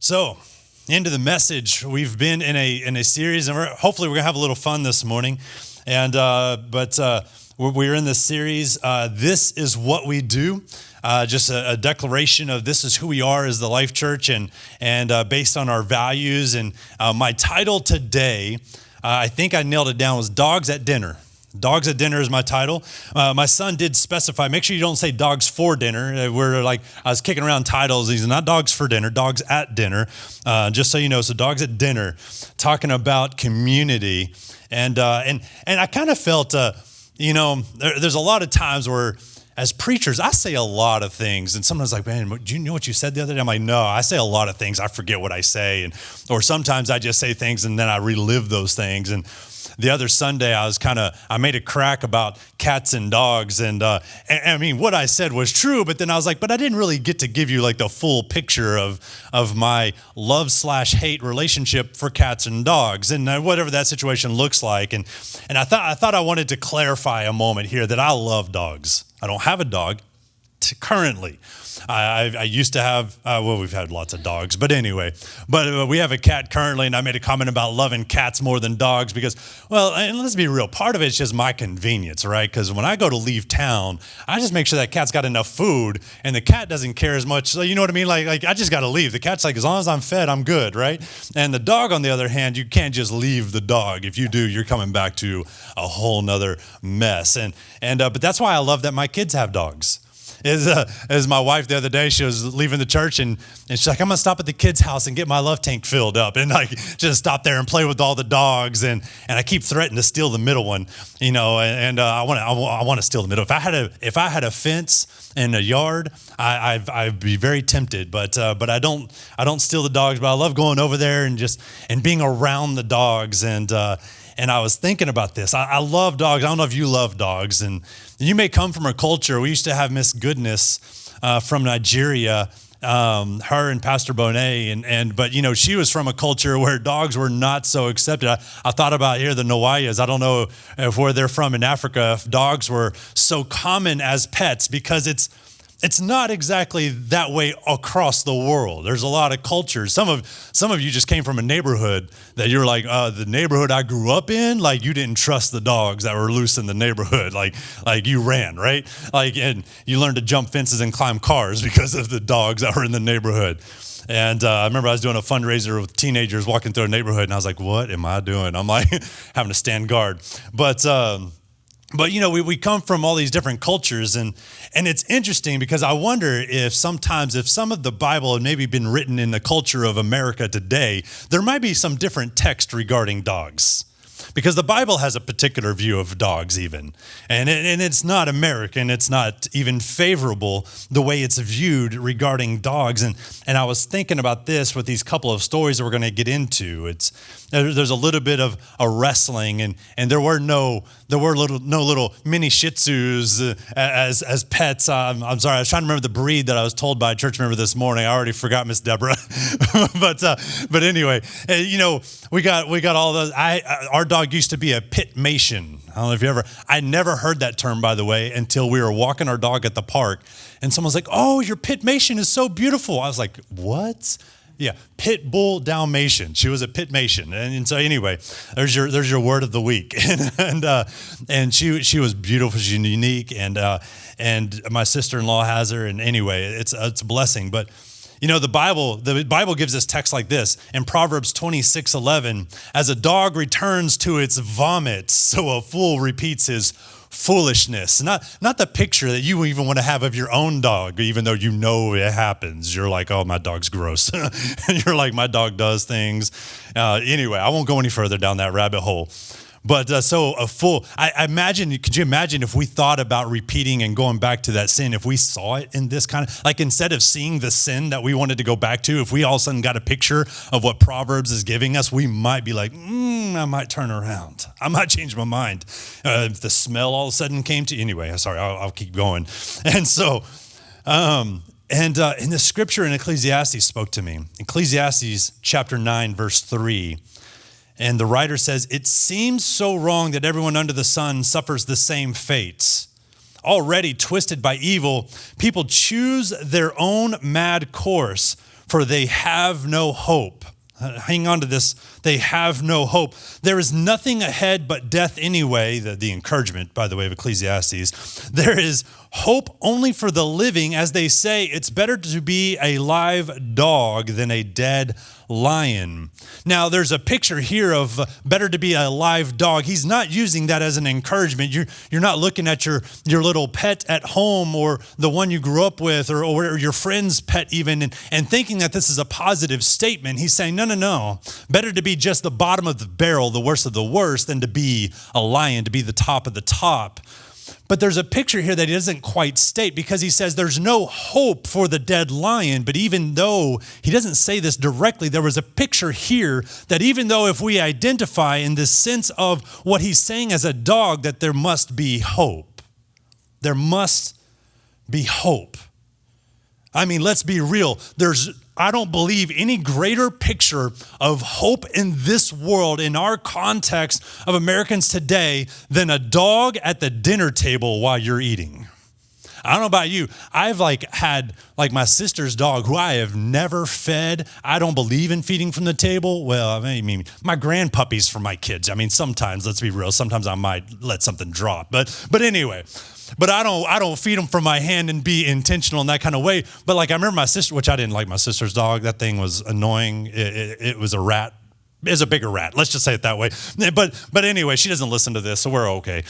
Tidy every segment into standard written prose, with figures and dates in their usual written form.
So, into the message, we've been in a series, and hopefully we're gonna have a little fun this morning. And we're in this series. This is what we do. Just a declaration of this is who we are as the Life Church, and based on our values. And my title today, I think I nailed it down, was Dogs at Dinner. Dogs at Dinner is my title. My son did specify, make sure you don't say dogs for dinner. I was kicking around titles. These are not dogs for dinner, dogs at dinner. Just so you know, so dogs at dinner, talking about community. And I kind of felt, there's a lot of times where as preachers, I say a lot of things, and someone's like, man, do you know what you said the other day? I'm like, no, I say a lot of things. I forget what I say. Or sometimes I just say things and then I relive those things. And the other Sunday, I made a crack about cats and dogs, and I mean, what I said was true, but then I was like, but I didn't really get to give you like the full picture of my love/hate relationship for cats and dogs, and whatever that situation looks like, and I thought I wanted to clarify a moment here that I love dogs. I don't have a dog currently. I used to have, we've had lots of dogs, but anyway, we have a cat currently, and I made a comment about loving cats more than dogs because, well, and let's be real, part of it's just my convenience, right? Because when I go to leave town, I just make sure that cat's got enough food, and the cat doesn't care as much, so you know what I mean? Like I just got to leave. The cat's like, as long as I'm fed, I'm good, right? And the dog, on the other hand, you can't just leave the dog. If you do, you're coming back to a whole nother mess. But that's why I love that my kids have dogs. As my wife the other day, she was leaving the church and she's like, I'm gonna stop at the kids' house and get my love tank filled up, and like just stop there and play with all the dogs, and I keep threatening to steal the middle one, I want to steal the middle. If I had a fence and a yard, I'd be very tempted, but I don't steal the dogs, but I love going over there and being around the dogs, and I was thinking about this. I love dogs. I don't know if you love dogs. And you may come from a culture. We used to have Miss Goodness from Nigeria, her and Pastor Bonet. But she was from a culture where dogs were not so accepted. I thought about here, the Nawayas. I don't know if where they're from in Africa, if dogs were so common as pets, because it's not exactly that way across the world. There's a lot of cultures. Some of you just came from a neighborhood that you're like, the neighborhood I grew up in, like you didn't trust the dogs that were loose in the neighborhood. Like you ran, right? And you learned to jump fences and climb cars because of the dogs that were in the neighborhood. And I remember I was doing a fundraiser with teenagers walking through a neighborhood, and I was like, what am I doing? I'm like having to stand guard. But we come from all these different cultures, and it's interesting because I wonder if sometimes if some of the Bible had maybe been written in the culture of America today, there might be some different text regarding dogs. Because the Bible has a particular view of dogs even. And it's not American, it's not even favorable the way it's viewed regarding dogs. And I was thinking about this with these couple of stories that we're going to get into. There's a little bit of a wrestling, and there were no little mini Shih Tzus as pets. I'm sorry, I was trying to remember the breed that I was told by a church member this morning. I already forgot, Miss Deborah. but anyway, we got all those. Our dog used to be a Pitmation. I don't know if I never heard that term, by the way, until we were walking our dog at the park, and someone's like, "Oh, your Pitmation is so beautiful." I was like, "What?" Yeah, Pit Bull Dalmatian. She was a Pitmation, and so anyway, there's your word of the week, and she was beautiful, she's unique, and my sister-in-law has her, and anyway, it's a blessing. But the Bible gives us text like this in Proverbs 26:11: as a dog returns to its vomit, so a fool repeats his foolishness. Not the picture that you even want to have of your own dog, even though you know it happens. You're like, oh, my dog's gross. You're like, my dog does things. Anyway, I won't go any further down that rabbit hole. But so a fool, could you imagine if we thought about repeating and going back to that sin, if we saw it in this kind of, like instead of seeing the sin that we wanted to go back to, if we all of a sudden got a picture of what Proverbs is giving us, we might be like, I might turn around. I might change my mind. If the smell all of a sudden came to, anyway, sorry, I'll keep going. And so, in the scripture in Ecclesiastes spoke to me. Ecclesiastes chapter 9, verse 3. And the writer says, it seems so wrong that everyone under the sun suffers the same fate. Already twisted by evil, people choose their own mad course. for they have no hope. Hang on to this. They have no hope. There is nothing ahead but death anyway. The encouragement, by the way, of Ecclesiastes. There is hope only for the living. As they say, it's better to be a live dog than a dead lion. Now, there's a picture here of better to be a live dog. He's not using that as an encouragement. You're not looking at your little pet at home or the one you grew up with or your friend's pet even and thinking that this is a positive statement. He's saying, no. Better to be just the bottom of the barrel, the worst of the worst, than to be a lion, to be the top of the top. But there's a picture here that he doesn't quite state because he says there's no hope for the dead lion. But even though he doesn't say this directly, there was a picture here that even though if we identify in the sense of what he's saying as a dog, that there must be hope. There must be hope. I mean, let's be real. I don't believe any greater picture of hope in this world, in our context of Americans today, than a dog at the dinner table while you're eating. I don't know about you. I've had my sister's dog who I have never fed. I don't believe in feeding from the table. Well, I mean, my grandpuppies for my kids. I mean, sometimes, let's be real, sometimes I might let something drop. But anyway, but I don't feed them from my hand and be intentional in that kind of way. But I remember my sister, which I didn't like my sister's dog. That thing was annoying. It was a rat. Is a bigger rat. Let's just say it that way. But anyway, she doesn't listen to this, so we're okay.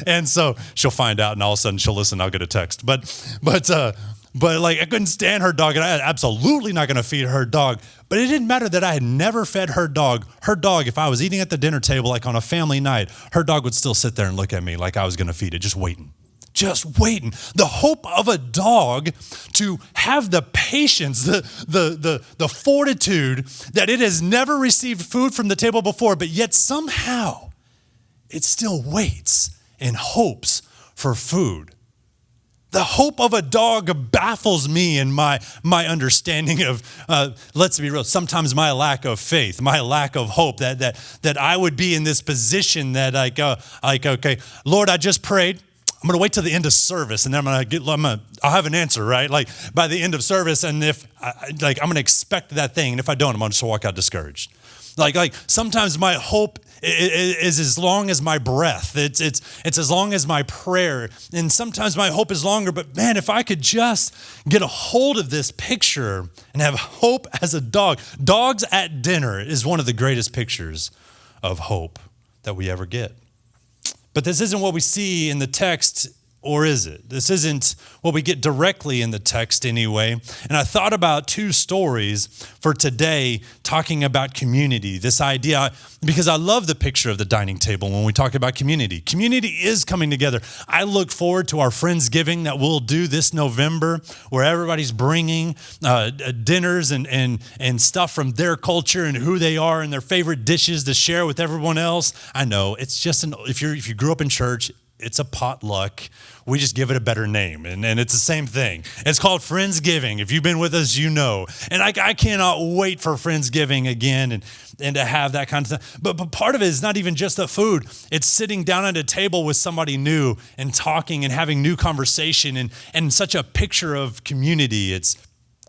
And so she'll find out, and all of a sudden she'll listen. I'll get a text. But I couldn't stand her dog, and I was absolutely not going to feed her dog. But it didn't matter that I had never fed her dog. Her dog, if I was eating at the dinner table, on a family night, her dog would still sit there and look at me like I was going to feed it, just waiting. Just waiting. The hope of a dog to have the patience, the fortitude that it has never received food from the table before, but yet somehow it still waits and hopes for food. The hope of a dog baffles me in my understanding of, let's be real, sometimes my lack of faith, my lack of hope, that I would be in this position that okay, Lord, I just prayed. I'm going to wait till the end of service, and then I'll have an answer, right? By the end of service, and if I'm going to expect that thing, and if I don't, I'm going to just walk out discouraged. Sometimes my hope is as long as my breath. It's as long as my prayer, and sometimes my hope is longer. But man, if I could just get a hold of this picture and have hope as a dog. Dogs at dinner is one of the greatest pictures of hope that we ever get. But this isn't what we see in the text, or is it? This isn't what we get directly in the text anyway. And I thought about two stories for today talking about community, this idea, because I love the picture of the dining table when we talk about community. Community is coming together. I look forward to our Friendsgiving that we'll do this November, where everybody's bringing dinners and stuff from their culture and who they are and their favorite dishes to share with everyone else. I know, it's just, if you grew up in church, it's a potluck. We just give it a better name, and it's the same thing. It's called Friendsgiving. If you've been with us, you know. And I cannot wait for Friendsgiving again and to have that kind of stuff. But part of it is not even just the food. It's sitting down at a table with somebody new and talking and having new conversation and such a picture of community. It's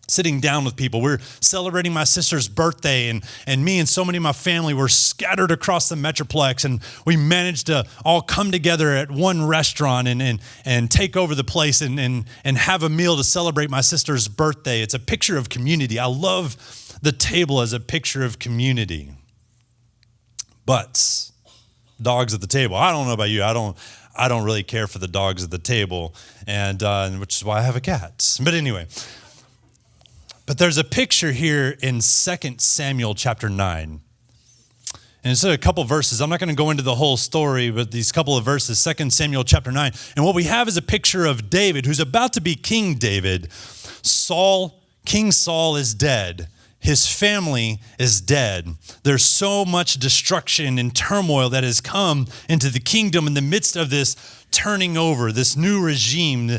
sitting down with people. We're celebrating my sister's birthday, and me and so many of my family were scattered across the Metroplex, and we managed to all come together at one restaurant and take over the place and have a meal to celebrate my sister's birthday. It's a picture of community. I love the table as a picture of community. But dogs at the table. I don't know about you. I don't really care for the dogs at the table, and which is why I have a cat. But anyway. But there's a picture here in 2 Samuel chapter 9. And it's a couple verses. I'm not going to go into the whole story, but these couple of verses, 2 Samuel chapter 9. And what we have is a picture of David, who's about to be King David. King Saul is dead. His family is dead. There's so much destruction and turmoil that has come into the kingdom in the midst of this turning over, this new regime,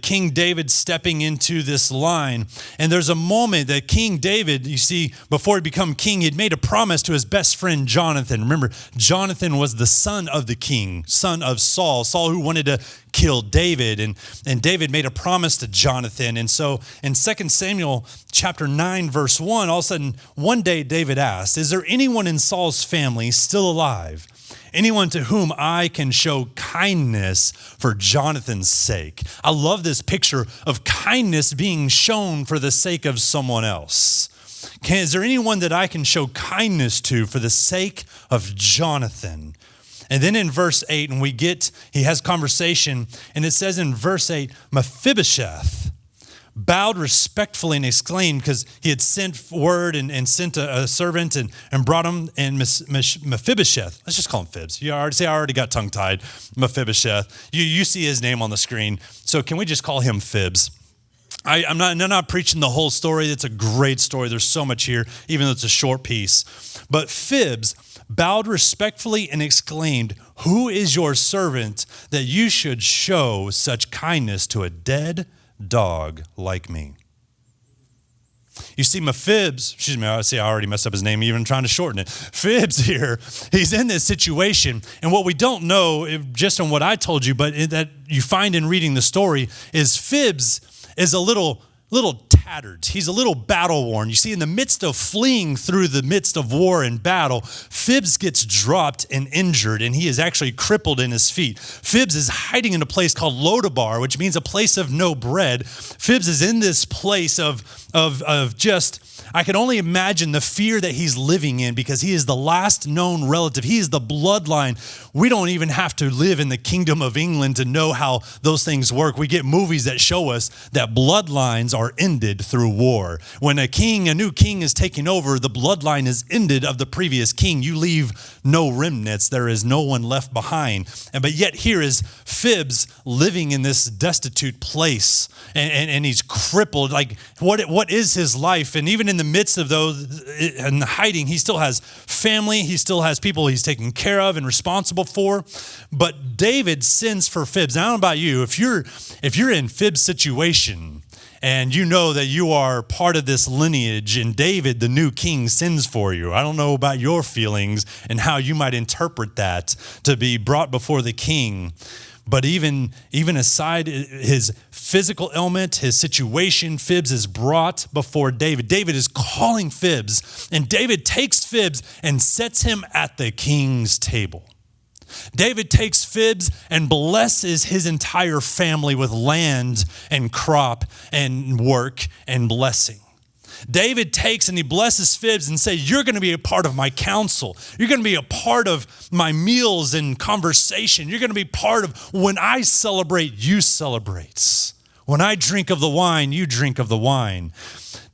King David stepping into this line. And there's a moment that King David, you see, before he became king, he had made a promise to his best friend Jonathan. Remember, Jonathan was the son of the king, son of Saul who wanted to kill David. And David made a promise to Jonathan. And so in 2 Samuel chapter 9, verse 1, all of a sudden, one day David asked, is there anyone in Saul's family still alive? Anyone to whom I can show kindness for Jonathan's sake? I love this picture of kindness being shown for the sake of someone else. Is there anyone that I can show kindness to for the sake of Jonathan? And then in verse 8, and he has conversation, and it says in verse 8, Mephibosheth bowed respectfully and exclaimed, because he had sent word and sent a servant and brought him, and Mephibosheth, let's just call him Fibs. I already got tongue-tied, Mephibosheth. You see his name on the screen, so can we just call him Fibs? I'm not preaching the whole story. It's a great story. There's so much here, even though it's a short piece. But Fibs bowed respectfully and exclaimed, who is your servant that you should show such kindness to a dead dog like me? You see, I already messed up his name, even trying to shorten it. Fibs here, he's in this situation, and what we don't know, just on what I told you, but that you find in reading the story, is Fibs is a little tattered. He's a little battle worn. You see, in the midst of fleeing through the midst of war and battle, Fibs gets dropped and injured, and he is actually crippled in his feet. Fibs is hiding in a place called Lodabar, which means a place of no bread. Fibs is in this place of just, I can only imagine the fear that he's living in, because he is the last known relative. He is the bloodline. We don't even have to live in the kingdom of England to know how those things work. We get movies that show us that bloodlines are ended through war. When a new king is taking over, the bloodline is ended of the previous king. You leave no remnants. There is no one left behind. But yet here is Fibs living in this destitute place, and he's crippled. Like, what is his life? And even in the midst of those and hiding, he still has family. He still has people he's taking care of and responsible for. But David sends for Fibs. Now, I don't know about you. If you're in Fibs' situation, and you know that you are part of this lineage, and David, the new king, sends for you. I don't know about your feelings and how you might interpret that to be brought before the king. But even aside his physical ailment, his situation, Fibs is brought before David. David is calling Fibs, and David takes Fibs and sets him at the king's table. David takes Fibs and blesses his entire family with land and crop and work and blessing. David takes and he blesses Fibs and says, you're going to be a part of my counsel. You're going to be a part of my meals and conversation. You're going to be part of when I celebrate, you celebrate. When I drink of the wine, you drink of the wine.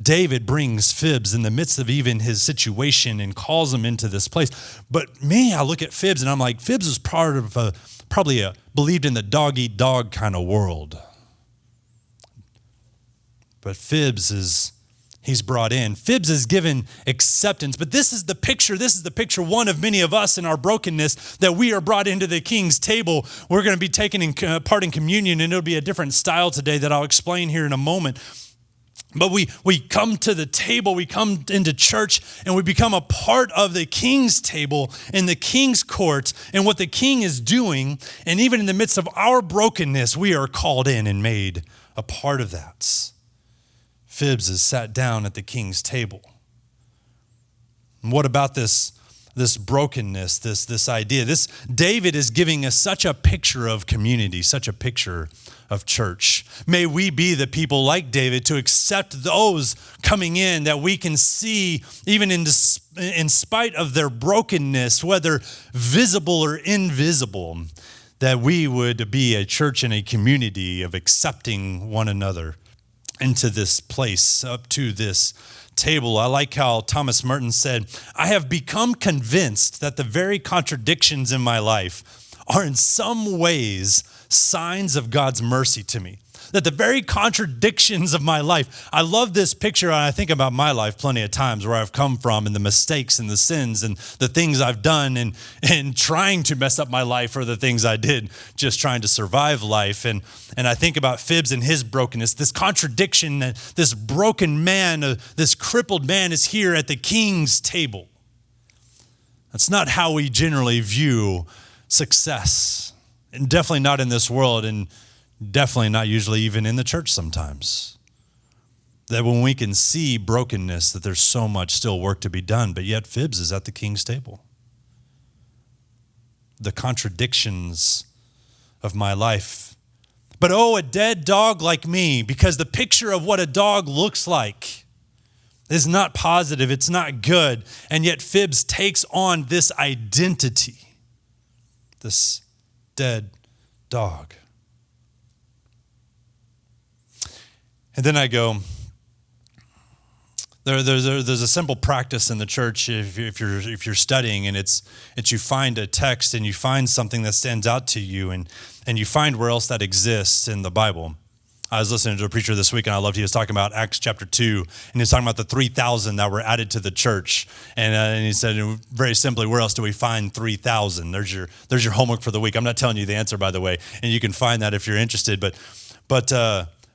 David brings Fibs in the midst of even his situation and calls him into this place. But me, I look at Fibs and I'm like, Fibs is part of probably believed in the dog-eat-dog kind of world. But he's brought in. Fibs is given acceptance, but this is the picture one of many of us in our brokenness, that we are brought into the king's table. We're going to be taking part in communion, and it'll be a different style today that I'll explain here in a moment. But we come to the table, we come into church, and we become a part of the king's table in the king's court and what the king is doing. And even in the midst of our brokenness, we are called in and made a part of that. Fibs is sat down at the king's table. And what about this brokenness, this idea? David is giving us such a picture of community, such a picture of church. May we be the people like David to accept those coming in, that we can see even in spite of their brokenness, whether visible or invisible, that we would be a church and a community of accepting one another into this place, up to this table. I like how Thomas Merton said, I have become convinced that the very contradictions in my life are in some ways signs of God's mercy to me. that the very contradictions of my life, I love this picture, and I think about my life plenty of times where I've come from and the mistakes and the sins and the things I've done and trying to mess up my life or the things I did just trying to survive life. And I think about Phibbs and his brokenness, this contradiction that this broken man, this crippled man is here at the king's table. That's not how we generally view success, and definitely not in this world, and definitely not usually even in the church sometimes. That when we can see brokenness, that there's so much still work to be done, but yet Phibbs is at the king's table. The contradictions of my life. But oh, a dead dog like me, because the picture of what a dog looks like is not positive, it's not good, and yet Phibbs takes on this identity, this dead dog. And then I go, there's a simple practice in the church if you're studying, and it's you find a text and you find something that stands out to you, and you find where else that exists in the Bible. I was listening to a preacher this week, and I loved he was talking about Acts chapter 2, and he was talking about the 3,000 that were added to the church. And he said, very simply, where else do we find 3,000? There's your homework for the week. I'm not telling you the answer, by the way, and you can find that if you're interested. But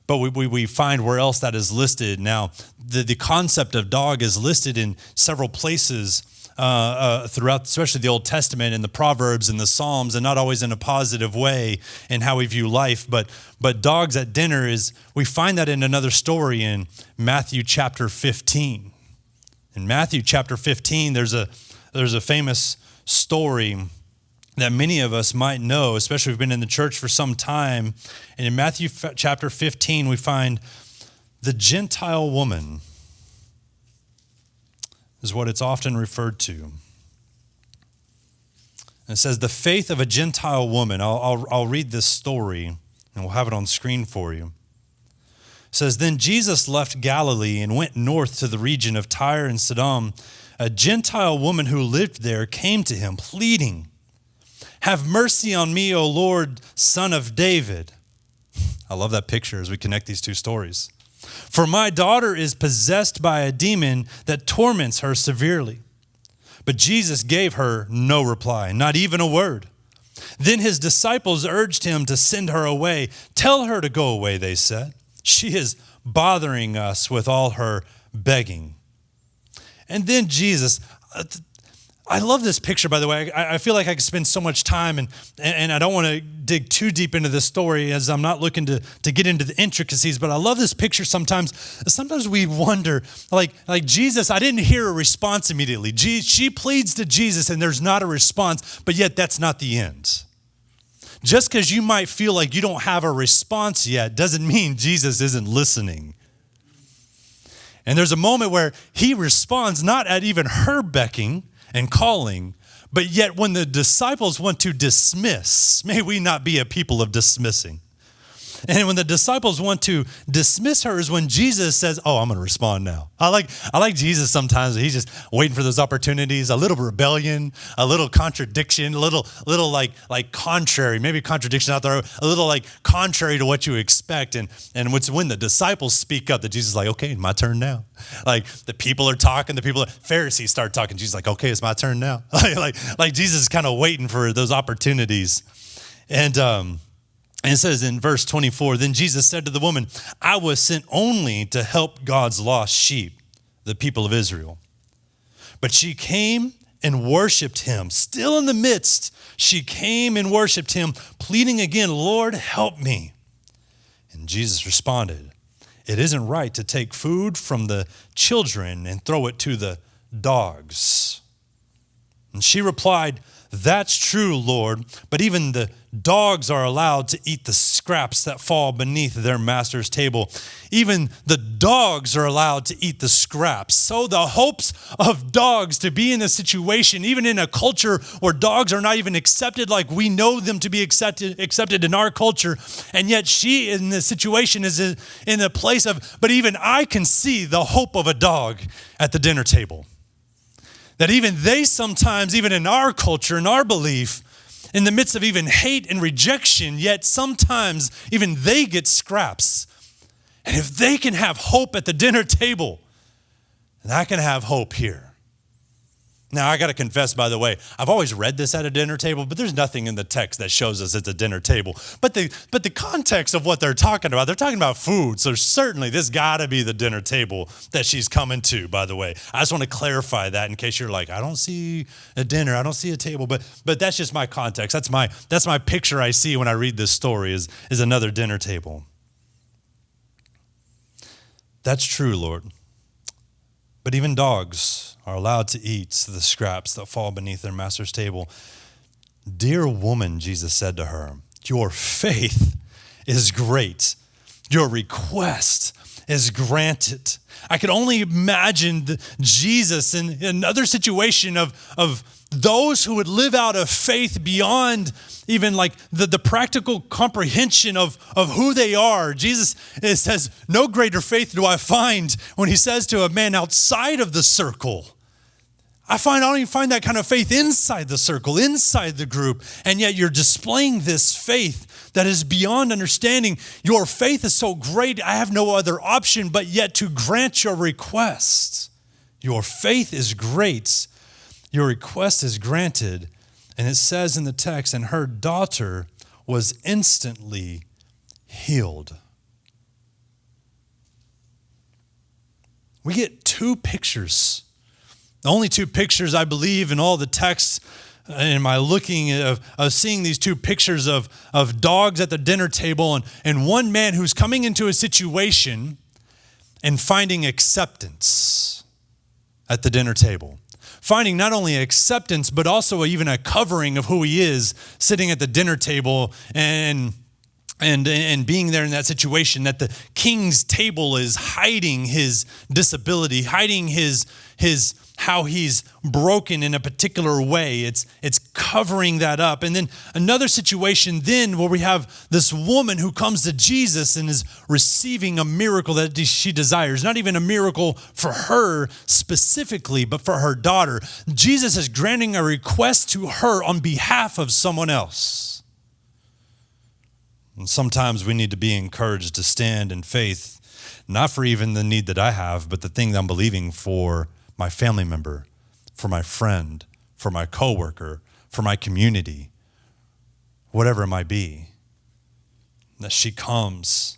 we find where else that is listed. Now, the concept of dog is listed in several places throughout, especially the Old Testament and the Proverbs and the Psalms, and not always in a positive way in how we view life. But dogs at dinner we find that in another story in Matthew chapter 15. In Matthew chapter 15, there's a famous story that many of us might know, especially if we've been in the church for some time. And in Matthew chapter 15, we find the Gentile woman is what it's often referred to. And it says, the faith of a Gentile woman. I'll read this story, and we'll have it on screen for you. It says, then Jesus left Galilee and went north to the region of Tyre and Sidon. A Gentile woman who lived there came to him, pleading, have mercy on me, O Lord, Son of David. I love that picture as we connect these two stories. For my daughter is possessed by a demon that torments her severely. But Jesus gave her no reply, not even a word. Then his disciples urged him to send her away. Tell her to go away, they said. She is bothering us with all her begging. And then Jesus, I love this picture, by the way. I feel like I could spend so much time, and I don't want to dig too deep into this story as I'm not looking to get into the intricacies, but I love this picture sometimes. Sometimes we wonder, like Jesus, I didn't hear a response immediately. She pleads to Jesus, and there's not a response, but yet that's not the end. Just because you might feel like you don't have a response yet doesn't mean Jesus isn't listening. And there's a moment where he responds not at even her becking and calling, but yet when the disciples want to dismiss, may we not be a people of dismissing. And when the disciples want to dismiss her is when Jesus says, oh, I'm going to respond now. I like Jesus sometimes. He's just waiting for those opportunities, a little rebellion, a little contradiction, a little like contrary, maybe contradiction out there, a little like contrary to what you expect. And it's when the disciples speak up that Jesus is like, okay, my turn now. Like the people are talking, Pharisees start talking. Jesus is like, okay, it's my turn now. like Jesus is kind of waiting for those opportunities. And it says in verse 24, then Jesus said to the woman, I was sent only to help God's lost sheep, the people of Israel. But she came and worshiped him. Still in the midst, she came and worshiped him, pleading again, Lord, help me. And Jesus responded, it isn't right to take food from the children and throw it to the dogs. And she replied, that's true, Lord, but even the dogs are allowed to eat the scraps that fall beneath their master's table. Even the dogs are allowed to eat the scraps. So the hopes of dogs to be in a situation, even in a culture where dogs are not even accepted like we know them to be accepted in our culture, and yet she in this situation is in a place of, but even I can see the hope of a dog at the dinner table. That even they sometimes, even in our culture, in our belief, in the midst of even hate and rejection, yet sometimes even they get scraps. And if they can have hope at the dinner table, then I can have hope here. Now, I got to confess, by the way, I've always read this at a dinner table, but there's nothing in the text that shows us it's a dinner table. But the context of what they're talking about food. So certainly this got to be the dinner table that she's coming to, by the way. I just want to clarify that in case you're like, I don't see a dinner, I don't see a table. But that's just my context. That's my picture I see when I read this story is another dinner table. That's true, Lord. But even dogs are allowed to eat the scraps that fall beneath their master's table. Dear woman, Jesus said to her, your faith is great. Your request is granted. I could only imagine Jesus in another situation of those who would live out of faith beyond even like the practical comprehension of who they are. Jesus says, no greater faith do I find when he says to a man outside of the circle. I don't even find that kind of faith inside the circle, inside the group. And yet you're displaying this faith that is beyond understanding. Your faith is so great, I have no other option but yet to grant your request. Your faith is great. Your request is granted. And it says in the text, and her daughter was instantly healed. We get two pictures. The only two pictures I believe in all the texts in my looking of seeing these two pictures of dogs at the dinner table and one man who's coming into a situation and finding acceptance at the dinner table. Finding not only acceptance, but also even a covering of who he is sitting at the dinner table and being there in that situation, that the king's table is hiding his disability, hiding his how he's broken in a particular way. It's covering that up. And then another situation then where we have this woman who comes to Jesus and is receiving a miracle that she desires. Not even a miracle for her specifically, but for her daughter. Jesus is granting a request to her on behalf of someone else. And sometimes we need to be encouraged to stand in faith, not for even the need that I have, but the thing that I'm believing for my family member, for my friend, for my coworker, for my community, whatever it might be, that she comes.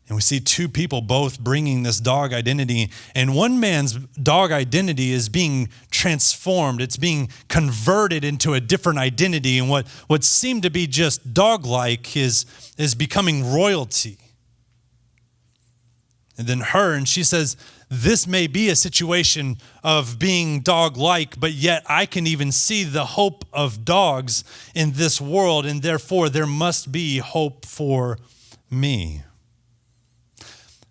And we see two people both bringing this dog identity, and one man's dog identity is being transformed. It's being converted into a different identity, and what seemed to be just dog-like is becoming royalty. And then and she says, this may be a situation of being dog-like, but yet I can even see the hope of dogs in this world, and therefore there must be hope for me.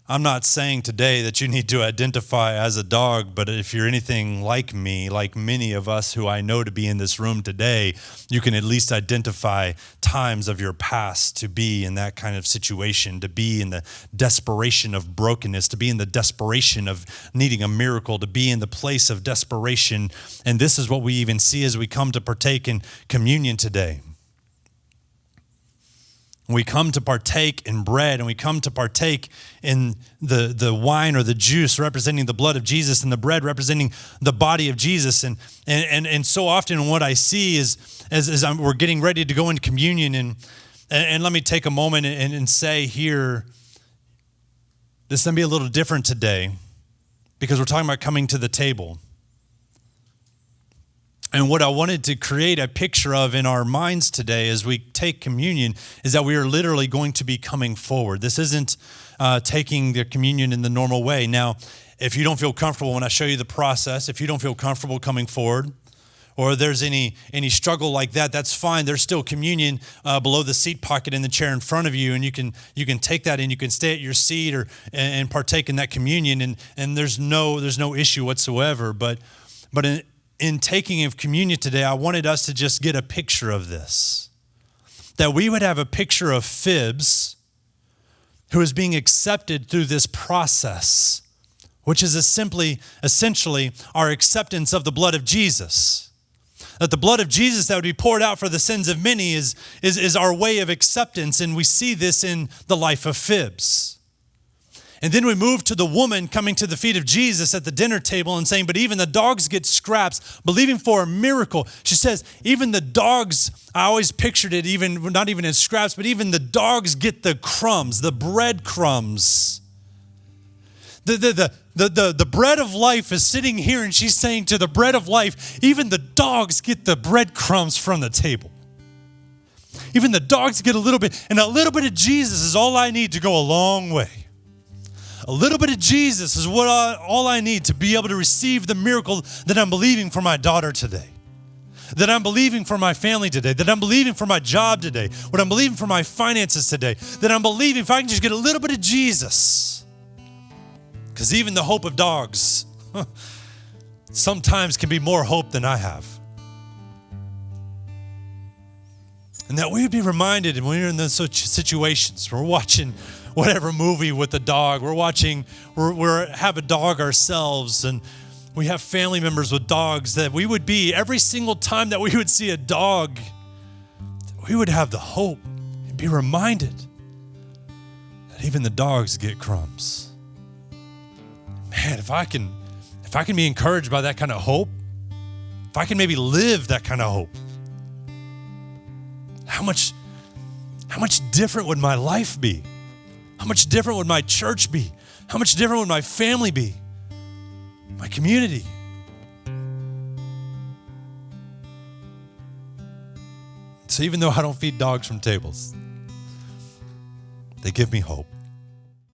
I'm not saying today that you need to identify as a dog, but if you're anything like me, like many of us who I know to be in this room today, you can at least identify times of your past to be in that kind of situation, to be in the desperation of brokenness, to be in the desperation of needing a miracle, to be in the place of desperation. And this is what we even see as we come to partake in communion today. We come to partake in bread and we come to partake in the wine or the juice representing the blood of Jesus and the bread representing the body of Jesus. And so often what I see is as we're getting ready to go into communion and let me take a moment and say here, this is going to be a little different today because we're talking about coming to the table. And what I wanted to create a picture of in our minds today as we take communion is that we are literally going to be coming forward. This isn't taking the communion in the normal way. Now, if you don't feel comfortable when I show you the process, if you don't feel comfortable coming forward, or there's any struggle like that, that's fine. There's still communion below the seat pocket in the chair in front of you, and you can take that and you can stay at your seat and partake in that communion, and there's no issue whatsoever. But in taking of communion today, I wanted us to just get a picture of this. That we would have a picture of Phibbs, who is being accepted through this process, which is essentially our acceptance of the blood of Jesus. That the blood of Jesus that would be poured out for the sins of many is our way of acceptance, and we see this in the life of Phibbs. And then we move to the woman coming to the feet of Jesus at the dinner table and saying, but even the dogs get scraps, believing for a miracle. She says, even the dogs, I always pictured it, even not even in scraps, but even the dogs get the crumbs, the bread crumbs. The bread of life is sitting here, and she's saying to the bread of life, even the dogs get the breadcrumbs from the table. Even the dogs get a little bit, and a little bit of Jesus is all I need to go a long way. A little bit of Jesus is all I need to be able to receive the miracle that I'm believing for my daughter today, that I'm believing for my family today, that I'm believing for my job today, what I'm believing for my finances today, that I'm believing if I can just get a little bit of Jesus. Because even the hope of dogs sometimes can be more hope than I have. And that we would be reminded when we're in those situations, we're watching whatever movie with a dog, we have a dog ourselves, and we have family members with dogs, that we would be, every single time that we would see a dog, we would have the hope and be reminded that even the dogs get crumbs. Man, if I can be encouraged by that kind of hope, if I can maybe live that kind of hope, how much different would my life be? How much different would my church be? How much different would my family be? My community? So even though I don't feed dogs from tables, they give me hope.